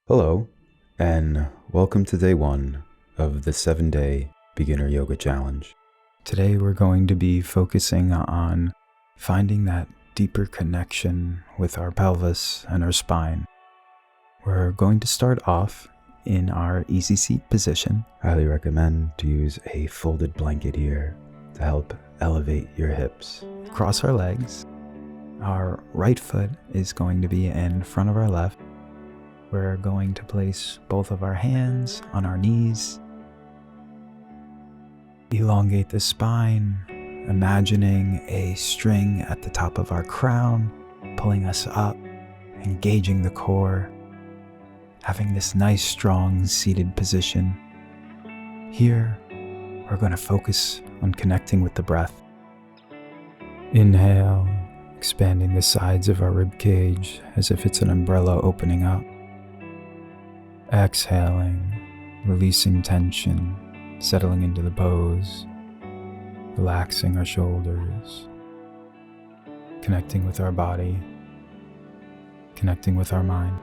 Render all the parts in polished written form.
Hello, and welcome to day 1 of the 7-day Beginner Yoga Challenge. Today we're going to be focusing on finding that deeper connection with our pelvis and our spine. We're going to start off in our easy seat position. I highly recommend to use a folded blanket here to help elevate your hips. Cross our legs. Our right foot is going to be in front of our left. We're going to place both of our hands on our knees. Elongate the spine, imagining a string at the top of our crown, pulling us up, engaging the core, having this nice, strong, seated position. Here, we're going to focus on connecting with the breath. Inhale, expanding the sides of our rib cage as if it's an umbrella opening up. Exhaling, releasing tension, settling into the pose, relaxing our shoulders, connecting with our body, connecting with our mind.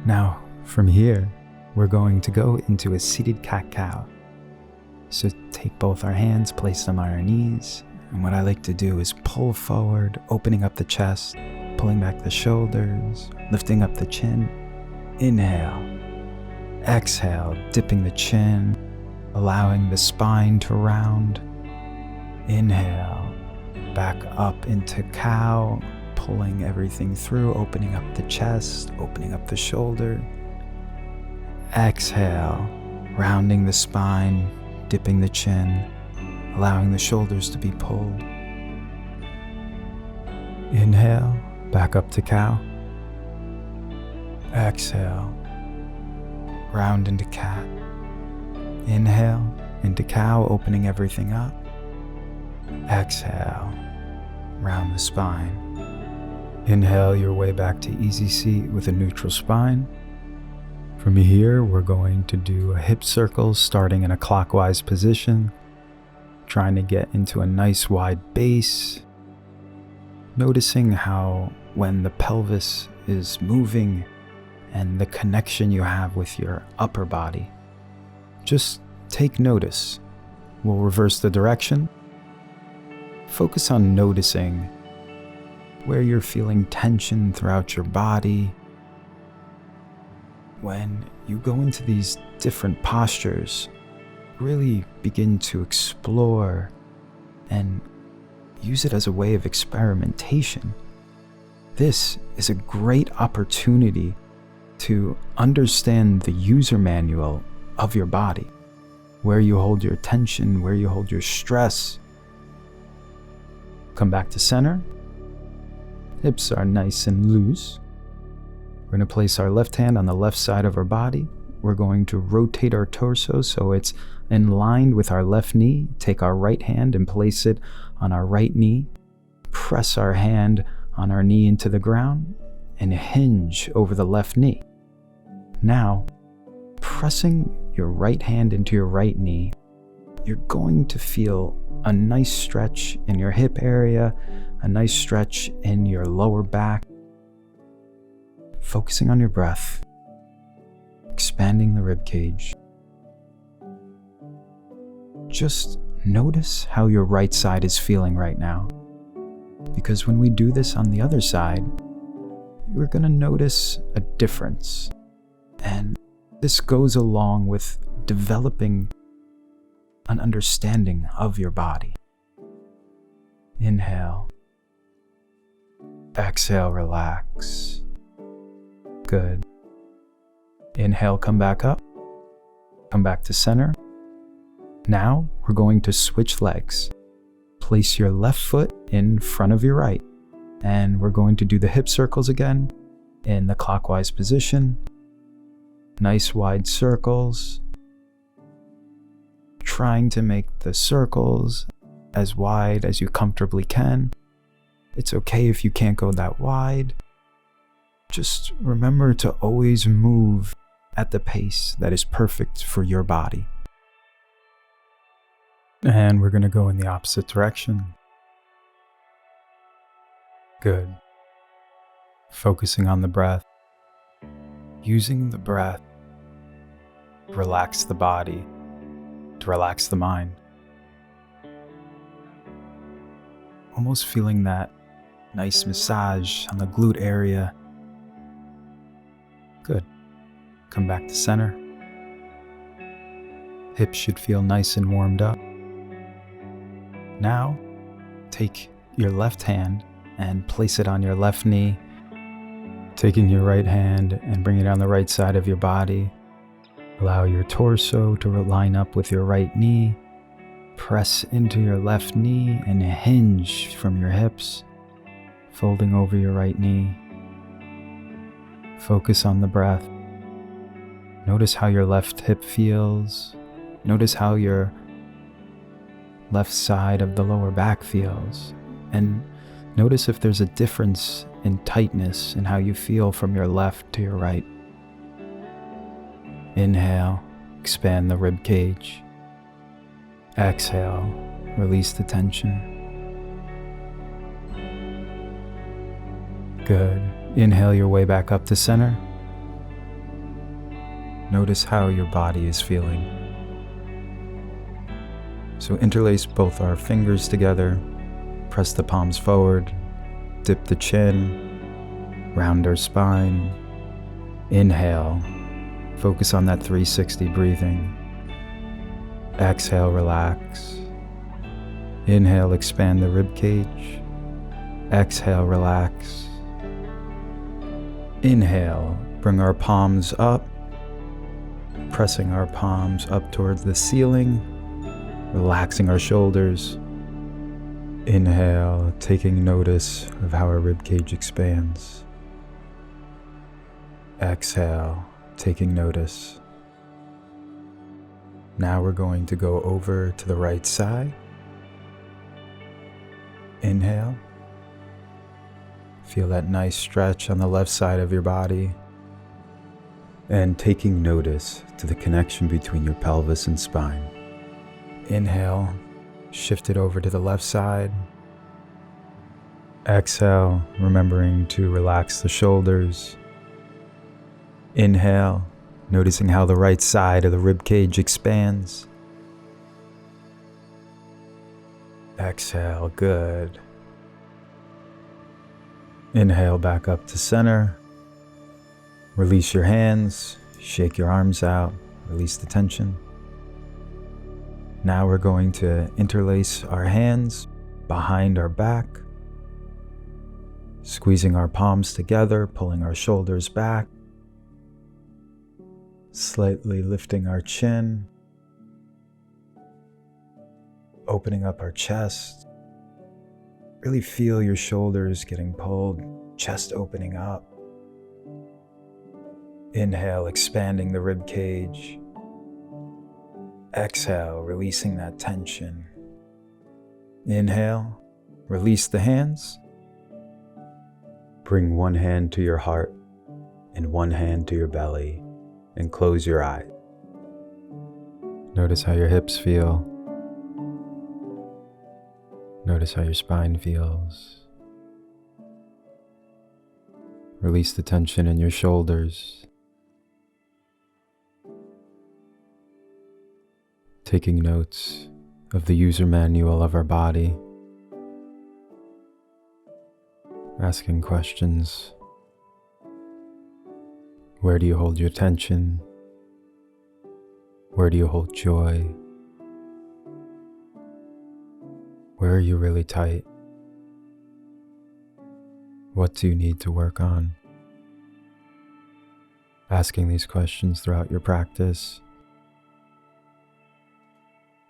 Now, from here, we're going to go into a seated cat-cow. So take both our hands, place them on our knees, and what I like to do is pull forward, opening up the chest, pulling back the shoulders, lifting up the chin. Inhale, exhale, dipping the chin, allowing the spine to round. Inhale, back up into cow, pulling everything through, opening up the chest, opening up the shoulder. Exhale, rounding the spine, dipping the chin, allowing the shoulders to be pulled. Inhale, back up to cow. Exhale, round into cat. Inhale, into cow, opening everything up. Exhale, round the spine. Inhale your way back to easy seat with a neutral spine. From here, we're going to do a hip circle starting in a clockwise position, trying to get into a nice wide base. Noticing how when the pelvis is moving, and the connection you have with your upper body. Just take notice. We'll reverse the direction. Focus on noticing where you're feeling tension throughout your body. When you go into these different postures, really begin to explore and use it as a way of experimentation. This is a great opportunity to understand the user manual of your body, where you hold your tension, where you hold your stress. Come back to center. Hips are nice and loose. We're going to place our left hand on the left side of our body. We're going to rotate our torso so it's in line with our left knee. Take our right hand and place it on our right knee. Press our hand on our knee into the ground and hinge over the left knee. Now, pressing your right hand into your right knee, you're going to feel a nice stretch in your hip area, a nice stretch in your lower back. Focusing on your breath, expanding the rib cage. Just notice how your right side is feeling right now. Because when we do this on the other side, you're going to notice a difference. And this goes along with developing an understanding of your body. Inhale. Exhale, relax. Good. Inhale, come back up. Come back to center. Now we're going to switch legs. Place your left foot in front of your right. And we're going to do the hip circles again in the clockwise position. Nice wide circles. Trying to make the circles as wide as you comfortably can. It's okay if you can't go that wide. Just remember to always move at the pace that is perfect for your body. And we're going to go in the opposite direction. Good. Focusing on the breath. using the breath to relax the body, to relax the mind. Almost feeling that nice massage on the glute area. Good. Come back to center. Hips should feel nice and warmed up. Now, take your left hand and place it on your left knee, taking your right hand and bring it on the right side of your body. Allow your torso to line up with your right knee. Press into your left knee and hinge from your hips, folding over your right knee. Focus on the breath. Notice how your left hip feels. Notice how your left side of the lower back feels. And notice if there's a difference in tightness in how you feel from your left to your right. Inhale, expand the rib cage. Exhale, release the tension. Good. Inhale your way back up to center. Notice how your body is feeling. So interlace both our fingers together, press the palms forward, dip the chin, round our spine. Inhale, focus on that 360 breathing. Exhale, relax. Inhale, expand the rib cage. Exhale, relax. Inhale, bring our palms up, pressing our palms up towards the ceiling, relaxing our shoulders. Inhale, taking notice of how our rib cage expands. Exhale, taking notice. Now we're going to go over to the right side. Inhale. Feel that nice stretch on the left side of your body. And taking notice to the connection between your pelvis and spine. Inhale, shift it over to the left side. Exhale, remembering to relax the shoulders. Inhale, noticing how the right side of the rib cage expands. Exhale, good. Inhale back up to center. Release your hands, shake your arms out, release the tension. Now we're going to interlace our hands behind our back, squeezing our palms together, pulling our shoulders back. Slightly lifting our chin, opening up our chest. Really feel your shoulders getting pulled, chest opening up. Inhale, expanding the rib cage. Exhale, releasing that tension. Inhale, release the hands. Bring one hand to your heart and one hand to your belly. And close your eyes. Notice how your hips feel. Notice how your spine feels. Release the tension in your shoulders. Taking notes of the user manual of our body. Asking questions. Where do you hold your tension? Where do you hold joy? Where are you really tight? What do you need to work on? Asking these questions throughout your practice.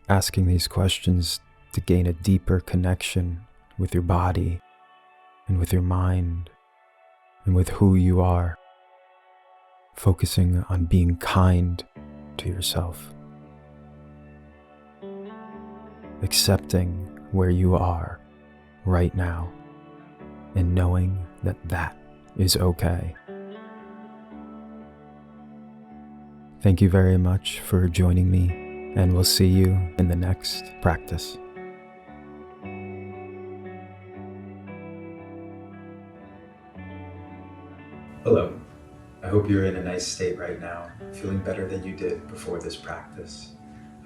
Asking these questions to gain a deeper connection with your body and with your mind and with who you are. Focusing on being kind to yourself. Accepting where you are right now and knowing that that is okay. Thank you very much for joining me, and we'll see you in the next practice. Hello. I hope you're in a nice state right now, feeling better than you did before this practice.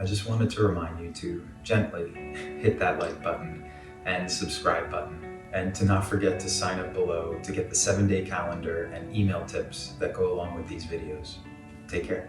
I just wanted to remind you to gently hit that like button and subscribe button, and to not forget to sign up below to get the 7-day calendar and email tips that go along with these videos. Take care.